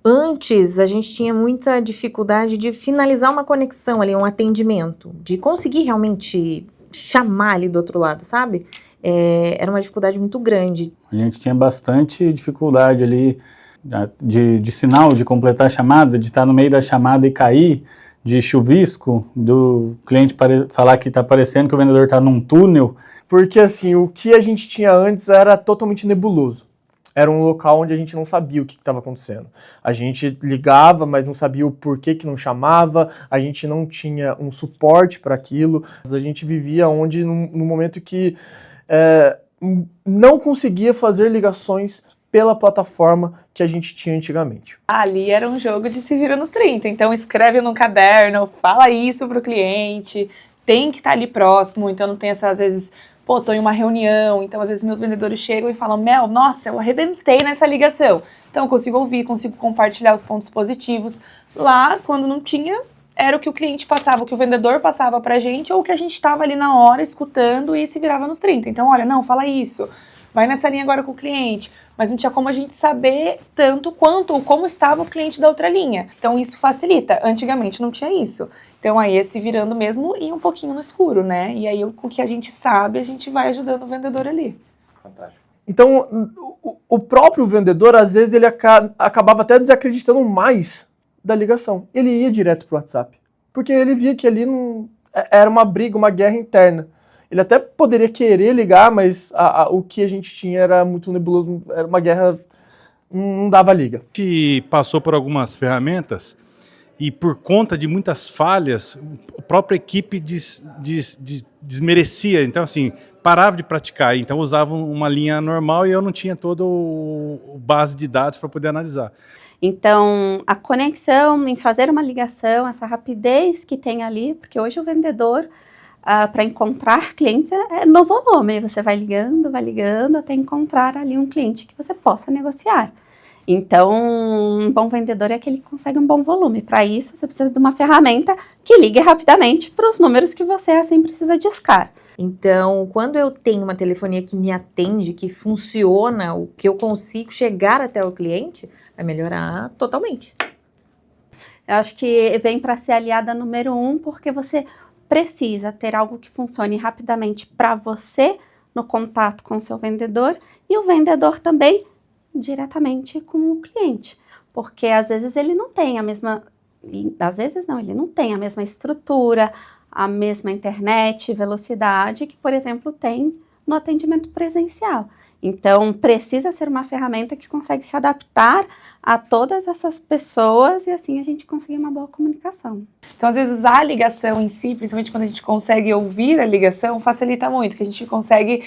Antes, a gente tinha muita dificuldade de finalizar uma conexão ali, um atendimento, de conseguir realmente chamar ali do outro lado, sabe? Era uma dificuldade muito grande. A gente tinha bastante dificuldade ali de sinal, de completar a chamada, de estar no meio da chamada e cair, de chuvisco, do cliente falar que está parecendo que o vendedor está num túnel. Porque assim, o que a gente tinha antes era totalmente nebuloso. Era um local onde a gente não sabia o que estava acontecendo. A gente ligava, mas não sabia o porquê que não chamava, a gente não tinha um suporte para aquilo. A gente vivia onde, no momento que não conseguia fazer ligações pela plataforma que a gente tinha antigamente. Ali era um jogo de se vira nos 30, então escreve num caderno, fala isso pro cliente, tem que estar ali próximo, então não tem essas, às vezes, pô, tô em uma reunião, então às vezes meus vendedores chegam e falam, Mel, nossa, eu arrebentei nessa ligação. Então eu consigo ouvir, consigo compartilhar os pontos positivos. Lá, quando não tinha, era o que o cliente passava, o que o vendedor passava pra gente, ou o que a gente tava ali na hora escutando e se virava nos 30. Então, olha, não, fala isso, vai nessa linha agora com o cliente. Mas não tinha como a gente saber tanto quanto ou como estava o cliente da outra linha. Então isso facilita. Antigamente não tinha isso. Então aí é se virando mesmo e um pouquinho no escuro, né? E aí com o que a gente sabe, a gente vai ajudando o vendedor ali. Fantástico. Então o próprio vendedor, às vezes, ele acabava até desacreditando mais da ligação. Ele ia direto pro WhatsApp. Porque ele via que ali era uma briga, uma guerra interna. Ele até poderia querer ligar, mas o que a gente tinha era muito nebuloso, era uma guerra, não dava liga. A gente passou por algumas ferramentas e por conta de muitas falhas, a própria equipe desmerecia. Então, assim, parava de praticar. Então, usavam uma linha normal e eu não tinha todo o base de dados para poder analisar. Então, a conexão em fazer uma ligação, essa rapidez que tem ali, porque hoje o vendedor... para encontrar clientes é no volume, você vai ligando até encontrar ali um cliente que você possa negociar. Então, um bom vendedor é aquele que consegue um bom volume. Para isso, você precisa de uma ferramenta que ligue rapidamente para os números que você assim precisa discar. Então, quando eu tenho uma telefonia que me atende, que funciona, o que eu consigo chegar até o cliente, vai melhorar totalmente. Eu acho que vem para ser aliada número 1, porque você precisa ter algo que funcione rapidamente para você no contato com o seu vendedor e o vendedor também diretamente com o cliente, porque às vezes ele não tem a mesma, ele não tem a mesma estrutura, a mesma internet, velocidade que, por exemplo, tem no atendimento presencial. Então, precisa ser uma ferramenta que consegue se adaptar a todas essas pessoas e assim a gente conseguir uma boa comunicação. Então, às vezes, a ligação em si, principalmente quando a gente consegue ouvir a ligação, facilita muito, que a gente consegue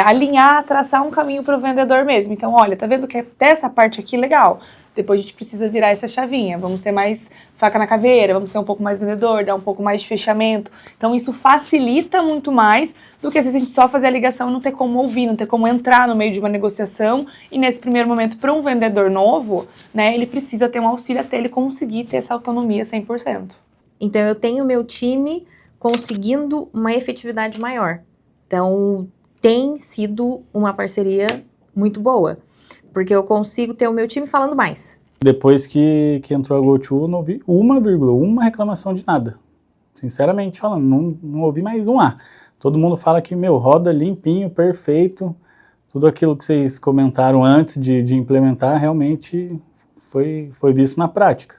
alinhar, traçar um caminho para o vendedor mesmo. Então, olha, tá vendo que até essa parte aqui, legal. Depois a gente precisa virar essa chavinha, vamos ser mais faca na caveira, vamos ser um pouco mais vendedor, dar um pouco mais de fechamento. Então isso facilita muito mais do que às vezes a gente só fazer a ligação e não ter como ouvir, não ter como entrar no meio de uma negociação. E nesse primeiro momento, para um vendedor novo, né, ele precisa ter um auxílio até ele conseguir ter essa autonomia 100%. Então eu tenho meu time conseguindo uma efetividade maior. Então tem sido uma parceria muito boa. Porque eu consigo ter o meu time falando mais. Depois que entrou a GoTo, não ouvi uma reclamação de nada. Sinceramente falando, não ouvi mais um A. Todo mundo fala que, roda limpinho, perfeito. Tudo aquilo que vocês comentaram antes de implementar, realmente foi visto na prática.